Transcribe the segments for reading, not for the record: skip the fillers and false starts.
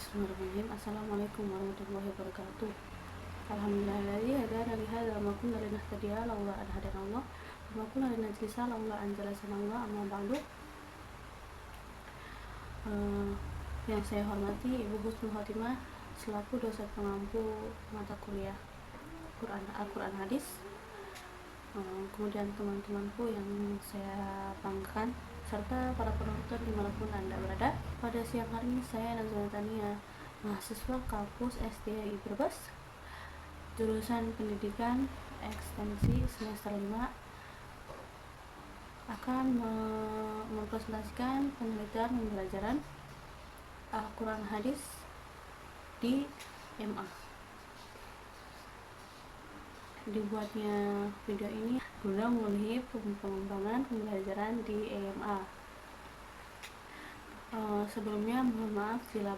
Bismillahirrahmanirrahim. Assalamualaikum warahmatullahi wabarakatuh. Alhamdulillahilladzi hadana li hadza wa ma kunna linahtadiya laula an hadana Allah wa ma kunna linajlisa laula an jalasana Allah. Amma ba'du. Yang saya hormati Ibu Husnul Khotimah selaku dosen pengampu mata kuliah Al-Quran Hadis. Kemudian teman-temanku yang saya banggakan serta para penonton dimanapun Anda berada. Pada siang hari ini saya Nazwa Tania, mahasiswa kampus SDI Brebes, jurusan pendidikan ekstensi semester 5, akan mempresentasikan penelitian pembelajaran Al-Quran Hadis di MA. Dibuatnya video ini guna memenuhi pengembangan pembelajaran di EMA. Sebelumnya mohon maaf bila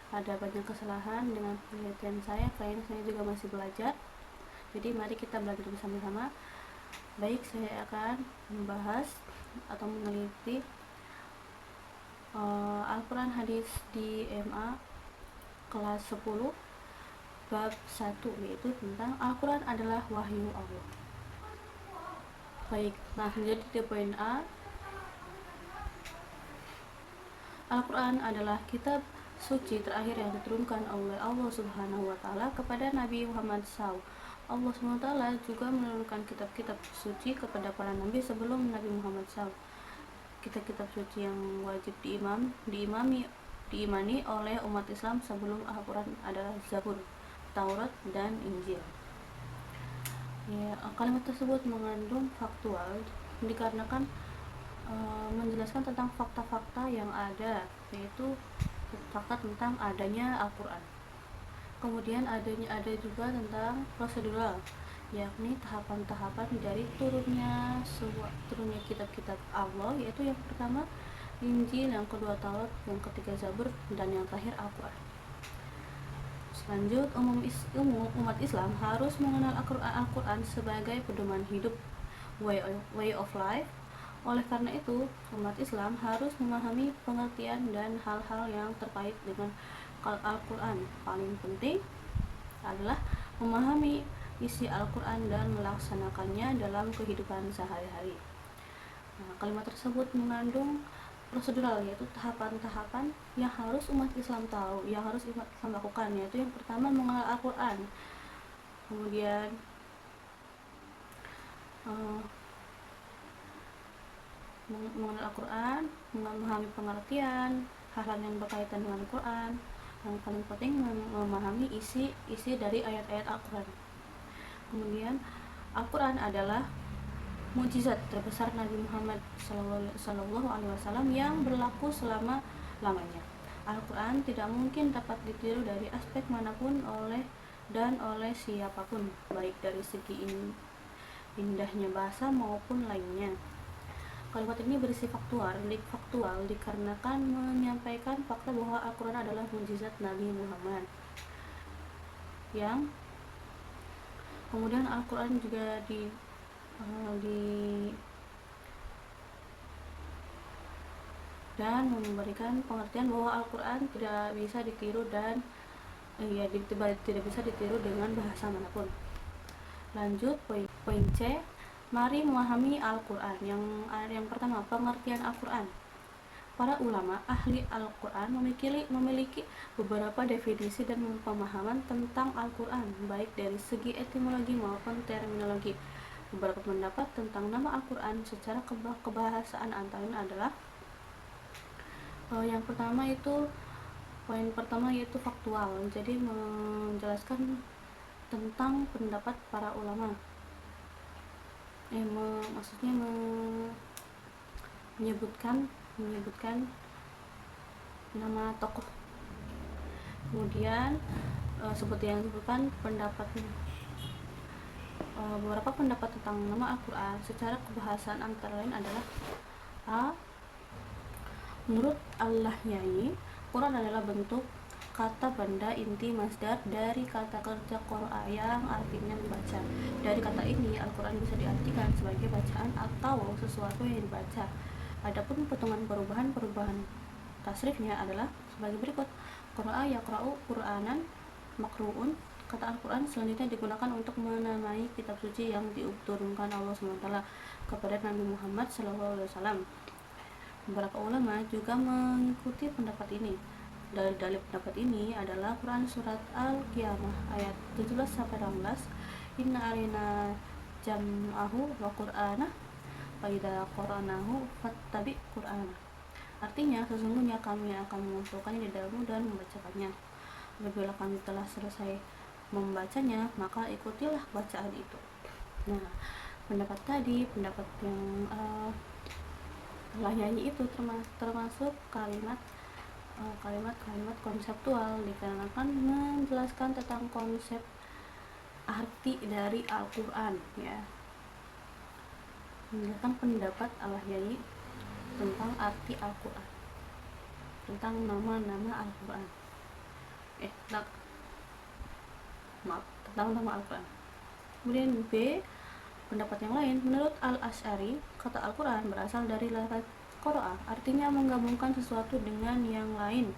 ada banyak kesalahan dengan penelitian saya, karena saya juga masih belajar. Jadi mari kita belajar bersama-sama. Baik, saya akan membahas atau meneliti Al-Quran Hadis di EMA kelas 10 bab 1, yaitu tentang Al-Quran adalah wahyu Allah. Baik, langsung jadi di poin A. Al-Quran adalah kitab suci terakhir yang diturunkan oleh Allah Subhanahu wa Ta'ala kepada Nabi Muhammad SAW. Allah Subhanahu wa Ta'ala juga menurunkan kitab-kitab suci kepada para nabi sebelum Nabi Muhammad SAW. Kitab-kitab suci yang wajib diimani oleh umat Islam sebelum Al-Quran adalah Zabur, Taurat, dan Injil. Kalimat tersebut mengandung faktual dikarenakan menjelaskan tentang fakta-fakta yang ada, yaitu fakta tentang adanya Al-Quran. Kemudian ada juga tentang prosedural, yakni tahapan-tahapan dari turunnya kitab-kitab Allah, yaitu yang pertama Injil, yang kedua Taurat, yang ketiga Zabur, dan yang terakhir Al-Quran. Lanjut, umat Islam harus mengenal Al-Quran sebagai pedoman hidup, way of life. Oleh karena itu, umat Islam harus memahami pengertian dan hal-hal yang terkait dengan Al-Quran. Paling penting adalah memahami isi Al-Quran dan melaksanakannya dalam kehidupan sehari-hari. Kalimat tersebut mengandung prosedural, yaitu tahapan-tahapan yang harus umat Islam tahu, yang harus umat Islam lakukan, yaitu yang pertama mengenal Al-Quran, kemudian mengenal Al-Quran, memahami pengertian hal-hal yang berkaitan dengan Al-Quran. Yang paling penting memahami isi dari ayat-ayat Al-Quran. Kemudian Al-Quran adalah mukjizat terbesar Nabi Muhammad SAW yang berlaku selama-lamanya. Al-Quran tidak mungkin dapat ditiru dari aspek manapun oleh siapapun, baik dari segi indahnya bahasa maupun lainnya. Kalimat ini berisi faktual dikarenakan menyampaikan fakta bahwa Al-Quran adalah mukjizat Nabi Muhammad. Yang kemudian Al-Quran juga dan memberikan pengertian bahwa Al-Quran tidak bisa ditiru tidak bisa ditiru dengan bahasa manapun. Lanjut, poin C, mari memahami Al-Quran. Yang pertama, pengertian Al-Quran. Para ulama ahli Al-Quran memiliki beberapa definisi dan pemahaman tentang Al-Quran, baik dari segi etimologi maupun terminologi. Beberapa pendapat tentang nama Al-Quran secara kebahasaan antara lain adalah yang pertama itu poin pertama yaitu faktual, jadi menjelaskan tentang pendapat para ulama, maksudnya menyebutkan nama tokoh. Kemudian seperti yang disebutkan beberapa pendapat tentang nama Al-Quran secara kebahasaan antara lain adalah A. Menurut Al-Lahyai, Quran adalah bentuk kata benda inti masdar dari kata kerja qara'a yang artinya membaca. Dari kata ini, Al-Quran bisa diartikan sebagai bacaan atau sesuatu yang dibaca. Adapun potongan perubahan tasrifnya adalah sebagai berikut. Qara'a yaqra'u Qur'anan makru'un. Kata Al-Quran selanjutnya digunakan untuk menamai kitab suci yang diturunkan Allah SWT kepada Nabi Muhammad SAW. Beberapa ulama juga mengikuti pendapat ini. Dalil pendapat ini adalah Quran surat Al-Qiyamah ayat 17-18. Inna alina jam'ahu wa qur'anah fa idza qara'nahu fattabi' qur'anah. Artinya, sesungguhnya kami akan mengumpulkannya di dalammu dan membacakannya. Apabila kami telah selesai membacanya, maka ikutilah bacaan itu. Nah, pendapat tadi, pendapat yang telah nyanyi itu termasuk kalimat konseptual, dikarenakan menjelaskan tentang konsep arti dari Al-Quran, ya, menjelaskan pendapat Al-Nyanyi tentang arti Al-Quran, tentang nama-nama Al-Quran. Tentang nama Al-Quran. Kemudian B, pendapat yang lain, menurut Al-Asy'ari, kata Al-Quran berasal dari lafaz qara'a, artinya menggabungkan sesuatu dengan yang lain.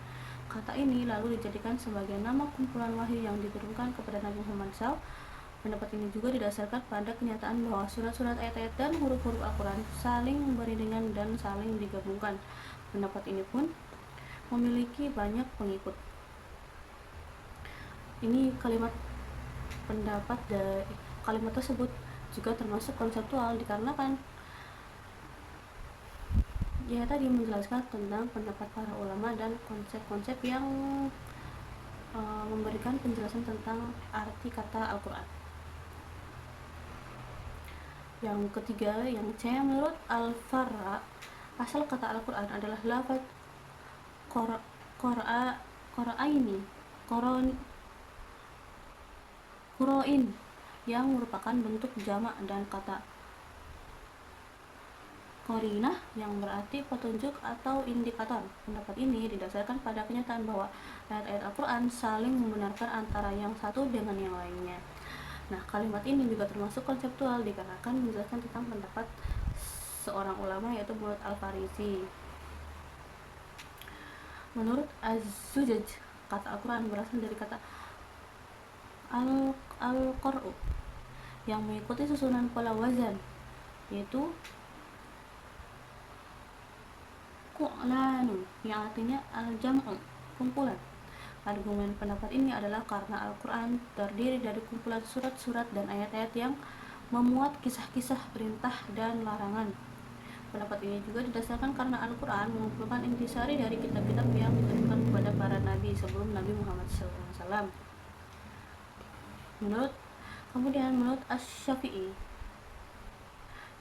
Kata ini lalu dijadikan sebagai nama kumpulan wahyu yang diturunkan kepada Nabi Muhammad SAW. Pendapat ini juga didasarkan pada kenyataan bahwa surat-surat, ayat-ayat, dan huruf-huruf Al-Quran saling beriringan dan saling digabungkan. Pendapat ini pun memiliki banyak pengikut. Ini kalimat tersebut juga termasuk konseptual, dikarenakan ya tadi menjelaskan tentang pendapat para ulama dan konsep-konsep yang memberikan penjelasan tentang arti kata Al-Quran. Yang ketiga, yang C, menurut Al-Farra, asal kata Al-Quran adalah lafaz qura'in yang merupakan bentuk jamak, dan kata qarinah yang berarti petunjuk atau indikator. Pendapat ini didasarkan pada kenyataan bahwa ayat-ayat Al-Quran saling membenarkan antara yang satu dengan yang lainnya. Nah, kalimat ini juga termasuk konseptual, dikarenakan menjelaskan tentang pendapat seorang ulama, yaitu menurut Al-Farisi. Menurut Az-Zujaj, kata Al-Quran berasal dari kata al-qar'u yang mengikuti susunan pola wazan, yaitu qu'lanu yang artinya al-jam'u, kumpulan. Argumen pendapat ini adalah karena Al-Quran terdiri dari kumpulan surat-surat dan ayat-ayat yang memuat kisah-kisah perintah dan larangan. Pendapat ini juga didasarkan karena Al-Quran mengumpulkan intisari dari kitab-kitab yang diturunkan kepada para nabi sebelum Nabi Muhammad SAW. Kemudian menurut Asy-Syafi'i,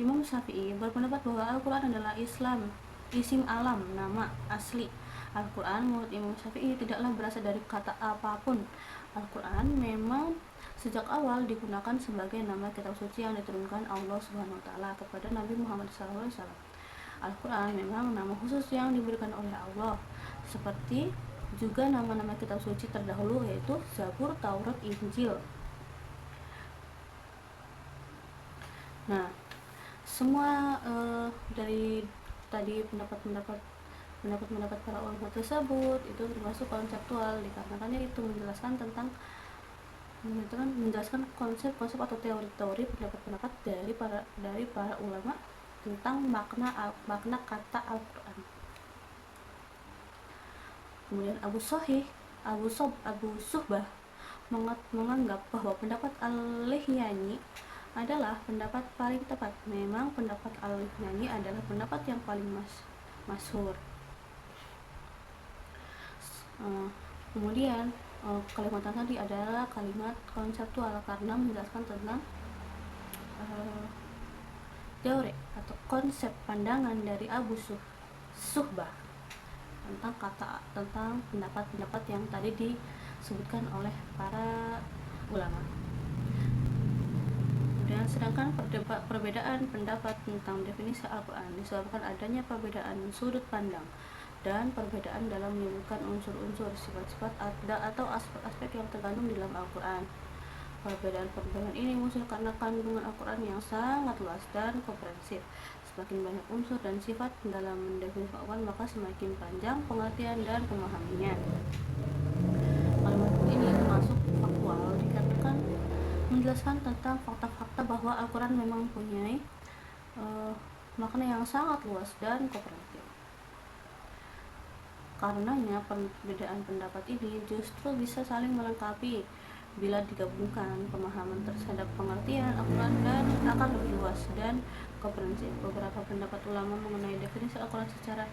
Imam Syafi'i berpendapat bahwa Al-Quran adalah isim alam, nama asli. Al-Quran menurut Imam Syafi'i tidaklah berasal dari kata apapun. Al-Quran memang sejak awal digunakan sebagai nama kitab suci yang diturunkan Allah SWT kepada Nabi Muhammad SAW. Al-Quran memang nama khusus yang diberikan oleh Allah, seperti juga nama-nama kitab suci terdahulu, yaitu Zabur, Taurat, Injil. Nah, semua dari tadi pendapat para ulama tersebut itu termasuk konseptual, dikarenakannya itu menjelaskan konsep-konsep atau teori-teori pendapat dari para ulama tentang makna kata Al-Quran. Kemudian Abu Suhbah menganggap bahwa pendapat Al-Lihyanyi adalah pendapat paling tepat. Memang pendapat Al-Lihyanyi adalah pendapat yang paling masyhur. Kemudian kalimat tadi adalah kalimat konseptual karena menjelaskan tentang teori atau konsep pandangan dari Abu Suhbah tentang pendapat-pendapat yang tadi disebutkan oleh para ulama. Dan sedangkan perbedaan pendapat tentang definisi Al-Quran disebabkan adanya perbedaan sudut pandang dan perbedaan dalam menyebutkan unsur-unsur, sifat-sifat, atau aspek-aspek yang terkandung di dalam Al-Quran. Perbedaan ini muncul karena kandungan Al-Quran yang sangat luas dan komprehensif. Semakin banyak unsur dan sifat dalam mendefinisikan Al-Quran, maka semakin panjang pengertian dan pemahamannya. menjelaskan tentang fakta-fakta bahwa Al-Quran memang mempunyai makna yang sangat luas dan komprehensif. Karenanya perbedaan pendapat ini justru bisa saling melengkapi bila digabungkan pemahaman terhadap pengertian Al-Quran dan akan lebih luas dan komprehensif. Beberapa pendapat ulama mengenai definisi Al-Quran secara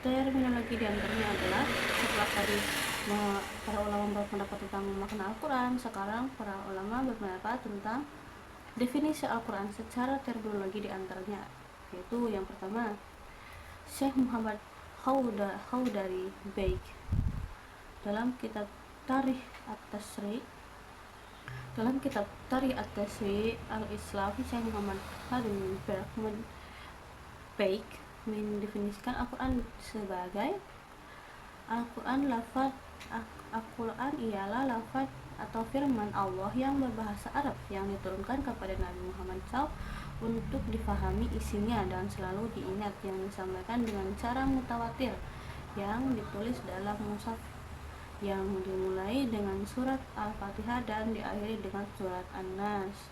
terminologi diantaranya adalah setelah tadi para ulama berpendapat tentang makna Al-Quran, sekarang para ulama berpendapat tentang definisi Al-Quran secara terminologi diantaranya, yaitu yang pertama, Syekh Muhammad Haudari Baik dalam kitab Tarikh At-Tasri' Al-Islam, Syekh Muhammad Haudari Baik mendefinisikan Al-Quran sebagai Al-Quran ialah lafaz atau firman Allah yang berbahasa Arab yang diturunkan kepada Nabi Muhammad SAW untuk difahami isinya dan selalu diingat, yang disampaikan dengan cara mutawatir, yang ditulis dalam mushaf, yang dimulai dengan surat Al-Fatihah dan diakhiri dengan surat An-Nas.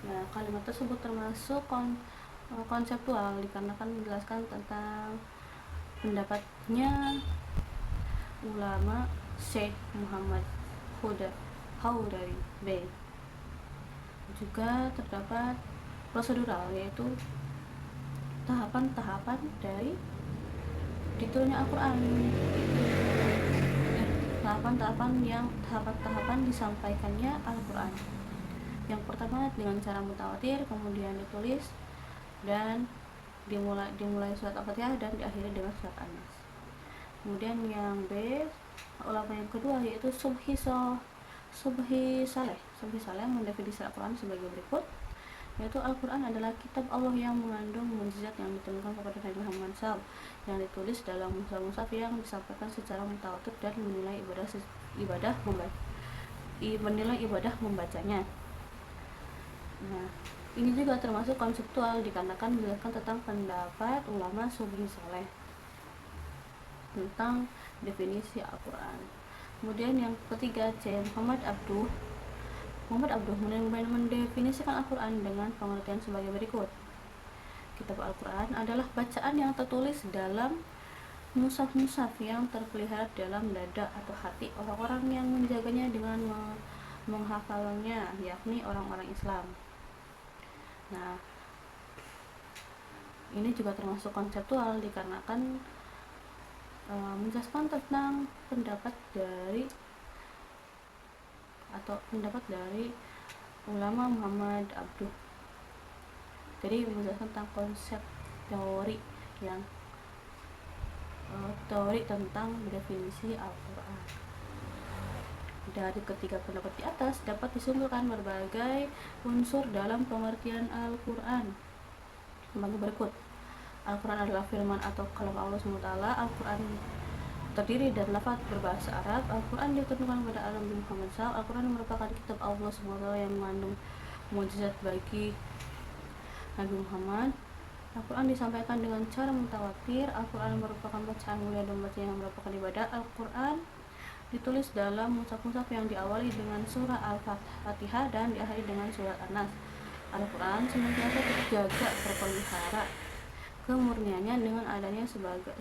Nah, kalimat tersebut termasuk konseptual dikarenakan menjelaskan tentang pendapatnya ulama Syekh Muhammad Haudari Baik. Juga terdapat prosedural, yaitu tahapan-tahapan dari diturunnya Al-Quran, tahapan-tahapan disampaikannya Al-Quran. Yang pertama dengan cara mutawatir, kemudian ditulis dan dimulai surat Al-Fatihah dan diakhiri dengan surat An-Nas. Kemudian yang B, ulama yang kedua, yaitu Subhi Saleh mendefinisi Al-Quran sebagai berikut, yaitu Al-Quran adalah kitab Allah yang mengandung mukjizat yang diturunkan kepada Nabi Muhammad SAW, yang ditulis dalam mushaf yang disampaikan secara mutawatir dan menilai ibadah membacanya. Nah, ini juga termasuk konseptual dikarenakan menjelaskan tentang pendapat ulama Subhi Saleh tentang definisi Al-Quran. Kemudian yang ketiga, Muhammad Abduh mendefinisikan Al-Quran dengan pengertian sebagai berikut. Kitab Al-Quran adalah bacaan yang tertulis dalam mushaf-mushaf yang terpelihara dalam dada atau hati orang-orang yang menjaganya dengan menghafalnya, yakni orang-orang Islam. Nah, ini juga termasuk konseptual dikarenakan menjelaskan tentang pendapat dari ulama Muhammad Abduh. Jadi menjelaskan tentang konsep teori tentang definisi Al-Quran. Dari ketiga pendapat di atas dapat disimpulkan berbagai unsur dalam pengertian Al-Quran sebagai berikut. Al-Quran adalah firman atau kalam Allah SWT. Al-Quran terdiri dari lafaz berbahasa Arab. Al-Quran diturunkan kepada Nabi Muhammad SAW. Al-Quran merupakan kitab Allah SWT yang mengandung mukjizat bagi Nabi Muhammad. Al-Quran disampaikan dengan cara mutawatir. Al-Quran merupakan bacaan mulia dan bacaan yang merupakan ibadah. Al-Quran ditulis dalam mushaf-mushaf yang diawali dengan surah Al-Fatihah dan diakhiri dengan surat An-Nas. Al-Quran senantiasa terjaga terpelihara kemurniannya dengan adanya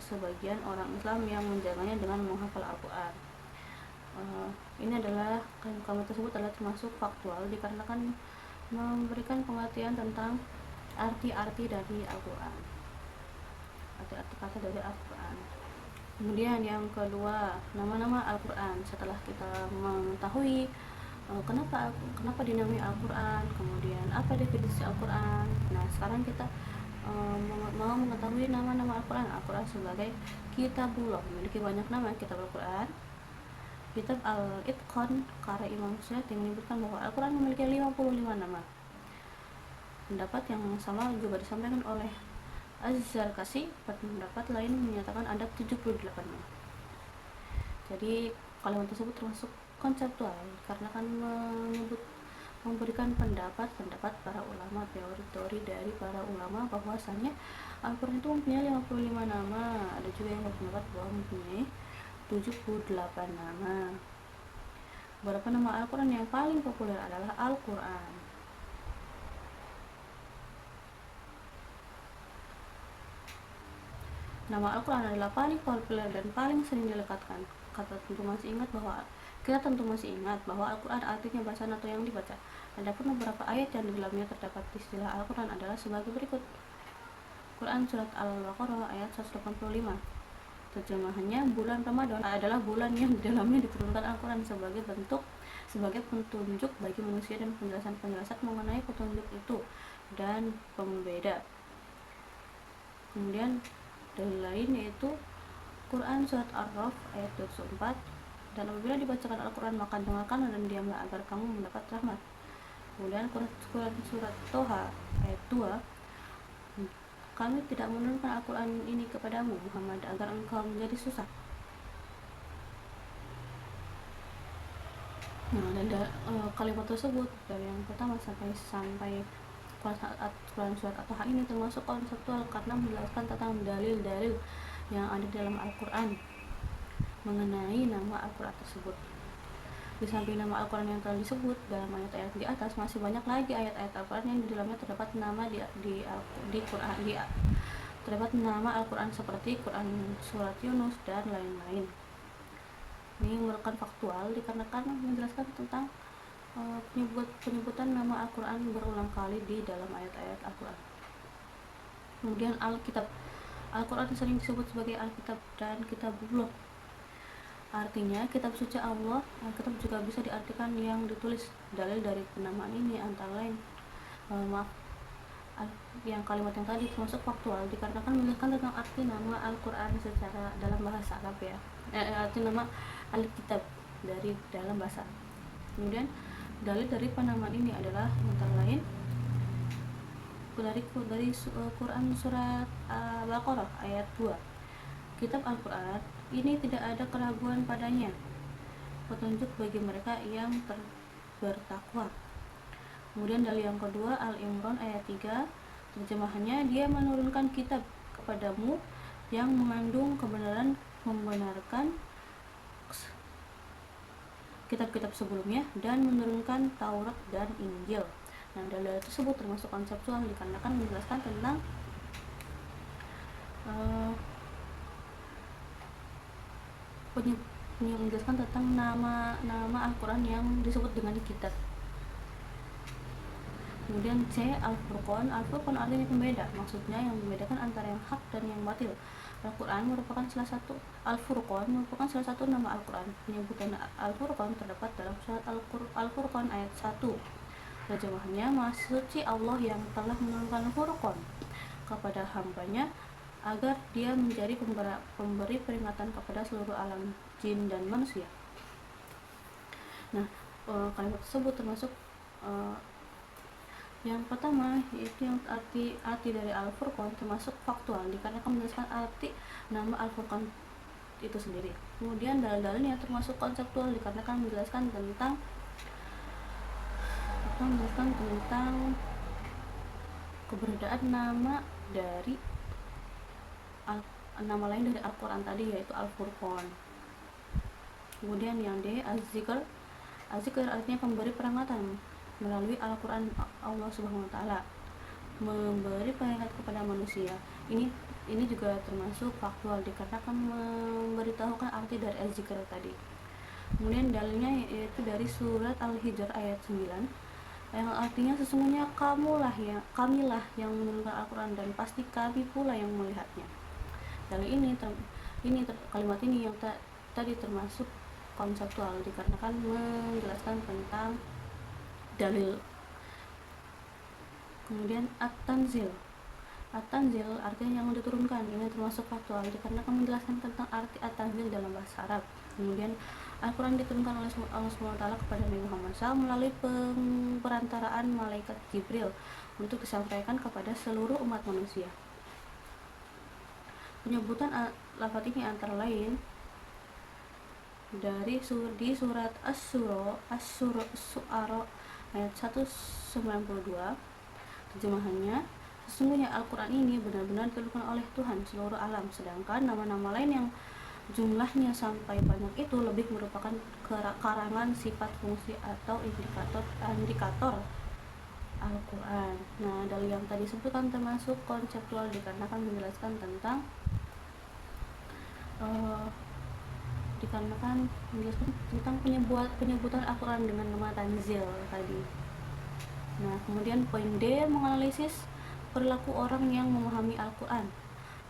sebagian orang Islam yang menjaganya dengan menghafal Al-Quran. Ini adalah kalimat tersebut adalah termasuk faktual dikarenakan memberikan pengertian tentang arti-arti dari Al-Quran, arti-arti kata dari Al-Quran. Kemudian yang kedua, nama-nama Al-Quran. Setelah kita mengetahui kenapa dinamai Al-Quran, kemudian apa definisi Al-Quran, nah sekarang kita mau mengetahui nama-nama Al-Quran. Al-Quran sebagai kitabullah, memiliki banyak nama. Kitab Al-Quran, kitab Al-Itqan karya Imam Suyuti menyebutkan bahwa Al-Quran memiliki 55 nama. Pendapat yang sama juga disampaikan oleh Az-Zarkashi. Pendapat lain menyatakan ada 78 nama. Jadi kalimat tersebut termasuk konseptual karena kan memberikan pendapat para ulama, teori dari para ulama bahwasanya Al-Quran itu mempunyai 55 nama. Ada juga yang berpendapat bahwa mempunyai 78 nama. Beberapa nama Al-Quran yang paling populer adalah Al-Quran. Nama Al-Quran adalah paling populer dan paling sering dilekatkan. Kita tentu masih ingat bahwa Al-Quran artinya bacaan atau yang dibaca. Adapun beberapa ayat yang di dalamnya terdapat istilah Al-Quran adalah sebagai berikut. Quran Surat Al-Baqarah ayat 185. Terjemahannya, bulan Ramadan adalah bulan yang di dalamnya diturunkan Al-Quran sebagai petunjuk bagi manusia dan penjelasan mengenai petunjuk itu dan pembeda. Kemudian dalil lain yaitu Quran Surat Ar-Raf ayat 24, dan apabila dibacakan Al-Quran maka dengarkanlah dan diamlah agar kamu mendapat rahmat. Kemudian Quran Surat Toha ayat 2, kami tidak menurunkan Al-Quran ini kepadamu Muhammad agar engkau menjadi susah. Nah, dan kalimat tersebut dari yang pertama sampai Quran Surat At-Taha ini termasuk konseptual karena menjelaskan tentang dalil-dalil yang ada dalam Al-Quran mengenai nama Al-Quran tersebut. Di samping nama Al-Quran yang telah disebut dalam ayat-ayat di atas, masih banyak lagi ayat-ayat Al-Quran yang di dalamnya terdapat nama terdapat nama Al-Quran seperti Quran Surat Yunus dan lain-lain. Ini merupakan faktual dikarenakan menjelaskan tentang penyebutan nama Al-Quran berulang kali di dalam ayat-ayat Al-Quran. Kemudian Alkitab. Al-Quran sering disebut sebagai Alkitab dan Kitabullah. Artinya kitab suci Allah. Alkitab juga bisa diartikan yang ditulis. Dalil dari penamaan ini antara lain yang kalimat yang tadi termasuk faktual dikarenakan menjelaskan tentang arti nama Al-Quran secara dalam bahasa Arab ya. Arti nama Alkitab dari dalam bahasa. Kemudian dalil dari penamaan ini adalah antara lain dari Quran Surat Al-Baqarah ayat 2. Kitab Al-Quran ini tidak ada keraguan padanya, petunjuk bagi mereka yang bertakwa. Kemudian dalil yang kedua Al-Imran ayat 3, terjemahannya, dia menurunkan kitab kepadamu yang mengandung kebenaran, membenarkan kitab-kitab sebelumnya dan menurunkan Taurat dan Injil. Nah, dalil tersebut termasuk konseptual dikarenakan menjelaskan tentang menjelaskan tentang nama Al-Quran yang disebut dengan kitab. Kemudian C. Al-Furqan. Al-Furqan artinya pembeda, maksudnya yang membedakan antara yang hak dan yang batil. Al-Furqan merupakan salah satu nama Al-Quran. Penyebutan Al-Furqan terdapat dalam surat Al-Furqan ayat 1. Terjemahannya, Maha Suci Allah yang telah menurunkan Furqan kepada hambanya agar dia menjadi pemberi peringatan kepada seluruh alam jin dan manusia. Nah, kalimat tersebut termasuk yang pertama yaitu yang arti dari Al-Furqan termasuk faktual dikarenakan menjelaskan arti nama Al-Furqan itu sendiri. Kemudian dalil-dalilnya termasuk konseptual dikarenakan menjelaskan tentang keberadaan nama lain dari Al-Quran tadi yaitu Al-Furqan. Kemudian yang D, Az-Zikr. Az-Zikr artinya pemberi peringatan. Melalui Al-Quran Allah Subhanahu wa Ta'ala memberi peringatan kepada manusia. Ini juga termasuk faktual dikarenakan memberitahukan arti dari Az-Zikr tadi. Kemudian dalilnya yaitu dari surat Al-Hijr ayat 9 yang artinya, sesungguhnya kamilah yang menurunkan Al-Quran dan pasti kami pula yang melihatnya. Dalil kalimat ini yang tadi termasuk konseptual dikarenakan menjelaskan tentang dalil. Kemudian At-Tanzil. At-Tanzil artinya yang diturunkan. Ini termasuk faktual dikarenakan menjelaskan tentang arti At-Tanzil dalam bahasa Arab. Kemudian Al-Quran diturunkan oleh Allah SWT kepada Nabi Muhammad SAW melalui perantaraan malaikat Jibril untuk disampaikan kepada seluruh umat manusia. Penyebutan lafaz ini antara lain dari di surat As-Su'ara ayat 192. Terjemahannya, sesungguhnya Al-Quran ini benar-benar diturunkan oleh Tuhan seluruh alam, sedangkan nama-nama lain yang jumlahnya sampai banyak itu lebih merupakan karangan sifat fungsi atau indikator Al-Quran. Nah, dari yang tadi sebutkan termasuk konseptual dikarenakan menjelaskan tentang penyebutan Al-Quran dengan nama Tanzil tadi. Nah, kemudian poin D, menganalisis perilaku orang yang memahami Al-Quran.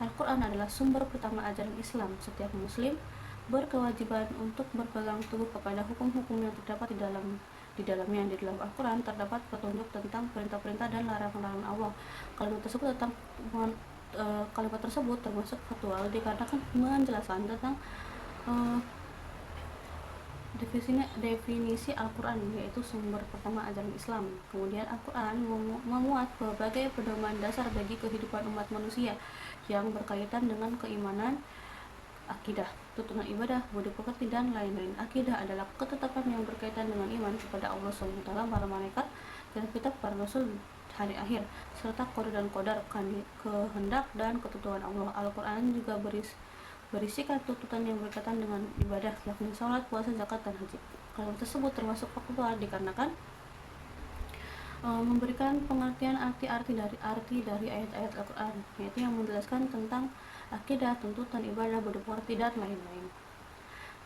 Al-Quran adalah sumber pertama ajaran Islam. Setiap muslim berkewajiban untuk berpegang teguh kepada hukum-hukum yang terdapat di dalamnya. Di dalam Al-Quran terdapat petunjuk tentang perintah-perintah dan larangan-larangan Allah. Kalimat tersebut termasuk faktual dikarenakan menjelaskan tentang definisi Al-Quran, yaitu sumber pertama ajaran Islam. Kemudian Al-Quran memuat berbagai pedoman dasar bagi kehidupan umat manusia yang berkaitan dengan keimanan, akidah, tuntunan ibadah, budi pekerti, dan lain-lain. Akidah adalah ketetapan yang berkaitan dengan iman kepada Allah SWT, para malaikat, dan kitab, para rasul, hari akhir, serta qada dan qadar, kehendak dan ketentuan Allah. Al-Quran juga berisikan tuntutan yang berkaitan dengan ibadah, yakni sholat, puasa, zakat, dan haji. Kalimat tersebut termasuk faktual dikarenakan memberikan pengertian arti dari ayat-ayat Al-Quran, yaitu yang menjelaskan tentang akidah, tuntutan ibadah, budi pekerti, dan lain-lain.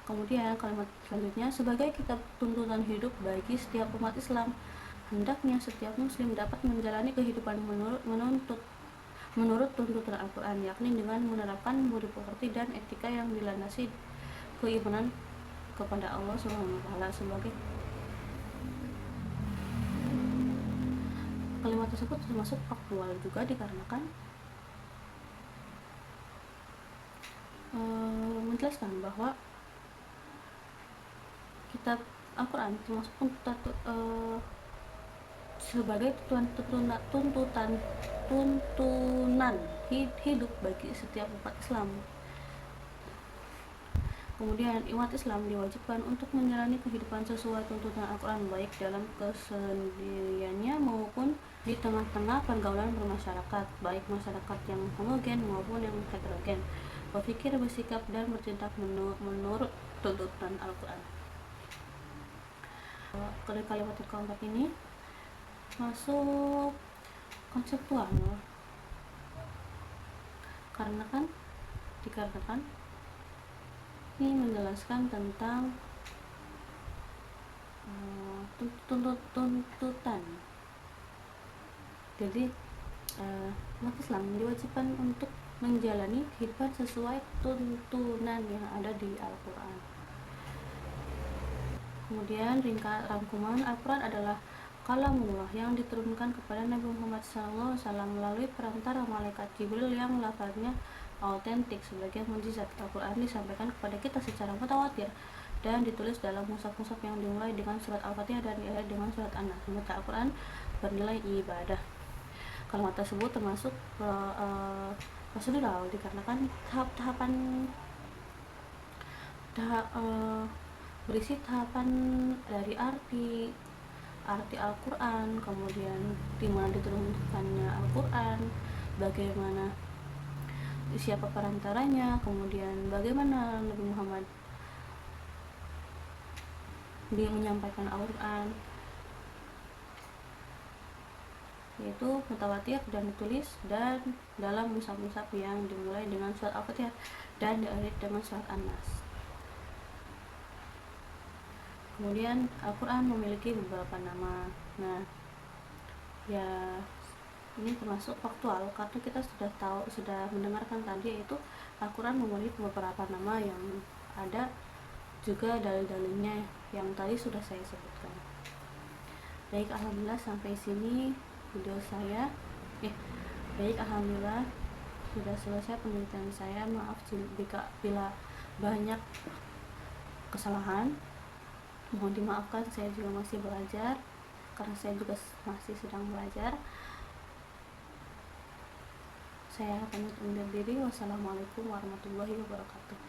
Kemudian kalimat selanjutnya, sebagai kitab tuntutan hidup bagi setiap umat Islam, hendaknya setiap muslim dapat menjalani kehidupan menurut tuntutan Al-Quran, yakni dengan menerapkan budi pekerti dan etika yang dilandasi keimanan kepada Allah SWT. Sebagai kalimat tersebut termasuk faktual juga dikarenakan menjelaskan bahwa kitab Al-Quran termasuk sebagai tuntunan hidup bagi setiap umat Islam. Kemudian umat Islam diwajibkan untuk menjalani kehidupan sesuai tuntutan Al-Quran, baik dalam kesendiriannya maupun di tengah-tengah pergaulan bermasyarakat, baik masyarakat yang homogen maupun yang heterogen, berpikir, bersikap, dan bertindak menurut tuntutan Al-Quran. Kalimat keempat ini masuk konseptual, dikarenakan ini menjelaskan tentang tuntutan. Jadi umat Islam diwajibkan untuk menjalani kehidupan sesuai tuntunan yang ada di Al-Quran. Kemudian rangkuman, Al-Quran adalah kalamullah yang diturunkan kepada Nabi Muhammad SAW melalui perantara malaikat Jibril yang lafaznya autentik. Sebagai mukjizat, Al-Quran disampaikan kepada kita secara mutawatir dan ditulis dalam mushaf-mushaf yang dimulai dengan surat Al-Fatihah dan diakhiri dengan surat An-Nas. Membaca Al-Quran bernilai ibadah. Kalimat tersebut termasuk prosedural dikarenakan berisi tahapan dari arti Al-Quran, kemudian dimana diturunkannya Al-Quran, bagaimana siapa perantaranya, kemudian bagaimana Nabi Muhammad dia menyampaikan Al-Quran, yaitu mutawatir dan ditulis dan dalam mushaf-mushaf yang dimulai dengan surat Al-Fatihah dan diakhiri dengan surat An-Nas. Kemudian Al-Quran memiliki beberapa nama. Nah, ya ini termasuk faktual karena kita sudah mendengarkan tadi, yaitu Al-Quran memiliki beberapa nama yang ada juga dalil-dalilnya yang tadi sudah saya sebutkan. Baik, alhamdulillah sampai sini video saya. Alhamdulillah sudah selesai penelitian saya. Maaf bila banyak kesalahan, mohon dimaafkan. Saya juga masih belajar karena saya juga masih sedang belajar. Saya pamit undur diri. Wassalamualaikum warahmatullahi wabarakatuh.